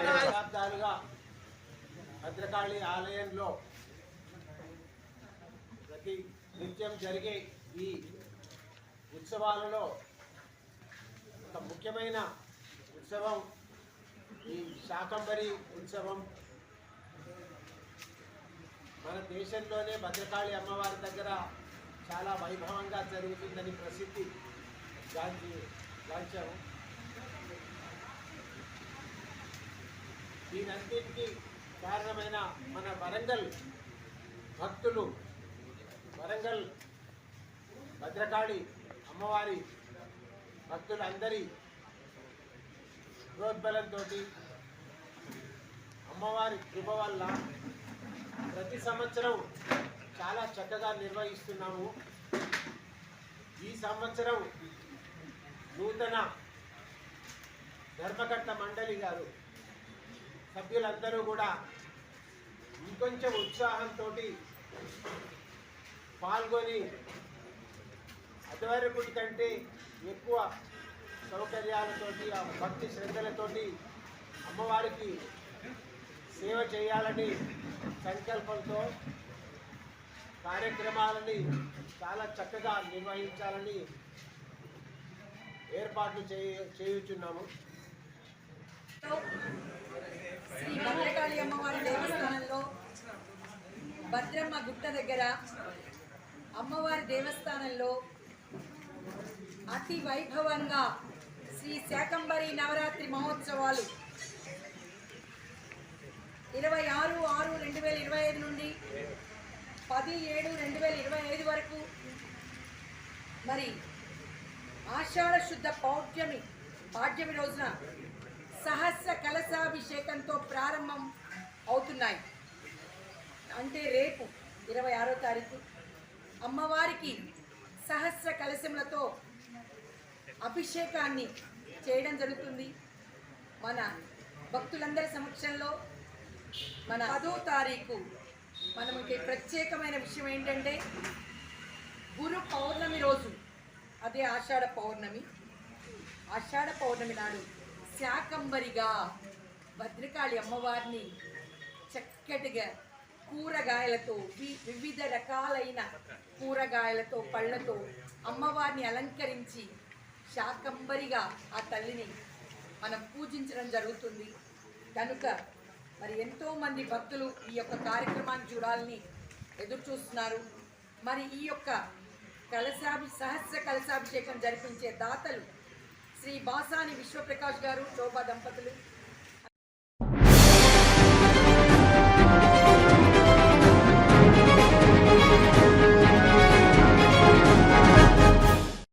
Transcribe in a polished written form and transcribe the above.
దశాబ్దాలుగా భద్రకాళి ఆలయంలో ప్రతి నిత్యం జరిగే ఈ ఉత్సవాలలో ఒక ముఖ్యమైన ఉత్సవం ఈ శాకంబరి ఉత్సవం. మన దేశంలోనే భద్రకాళి అమ్మవారి దగ్గర చాలా వైభవంగా జరుగుతుందని ప్రసిద్ధి గాంచాము. దీనంతటికీ కారణమైన మన వరంగల్ భక్తులు, వరంగల్ భద్రకాళి అమ్మవారి భక్తులందరి ప్రోద్బలంతో అమ్మవారి కృప వల్ల ప్రతి సంవత్సరం చాలా చక్కగా నిర్వహిస్తున్నాము. ఈ సంవత్సరం నూతన ధర్మకర్త మండలి గారు సభ్యులందరూ కూడా ఇంకొంచెం ఉత్సాహంతో పాల్గొని అదివరకటి కంటే ఎక్కువ సౌకర్యాలతోటి భక్తి శ్రద్ధలతోటి అమ్మవారికి సేవ చేయాలని సంకల్పంతో కార్యక్రమాలని చాలా చక్కగా నిర్వహించాలని ఏర్పాట్లు చేయుచున్నాము. శ్రీ భద్రకాళి అమ్మవారి దేవస్థానంలో భద్రమ్మ గుట్ట దగ్గర అమ్మవారి దేవస్థానంలో అతి వైభవంగా శ్రీ శాకంబరి నవరాత్రి మహోత్సవాలు 26/6/2025 నుండి 10/7/2025 వరకు, మరి ఆషాఢ శుద్ధ పాడ్యమి రోజున సహస్ర కలశాభిషేకంతో ప్రారంభం అవుతున్నాయి. అంటే రేపు 26వ తారీఖు అమ్మవారికి సహస్ర కలశములతో అభిషేకాన్ని చేయడం జరుగుతుంది. మన భక్తులందరి సమక్షంలో మన 10వ తారీఖు మనకి ప్రత్యేకమైన విషయం ఏంటంటే గురు పౌర్ణమి రోజు, అదే ఆషాఢ పౌర్ణమి నాడు శాకంబరిగా భద్రకాళి అమ్మవారిని చక్కటిగా కూరగాయలతో, వివిధ రకాలైన కూరగాయలతో, పళ్ళతో అమ్మవారిని అలంకరించి శాకంబరిగా ఆ తల్లిని మనం పూజించడం జరుగుతుంది. కనుక మరి ఎంతోమంది భక్తులు ఈ యొక్క కార్యక్రమాన్ని చూడాలని ఎదురు చూస్తున్నారు. మరి ఈ యొక్క సహస్ర కలశాభిషేకం జరిపించే దాతలు శ్రీ బాసాని విశ్వప్రకాష్ గారు, శోభా దంపతులు,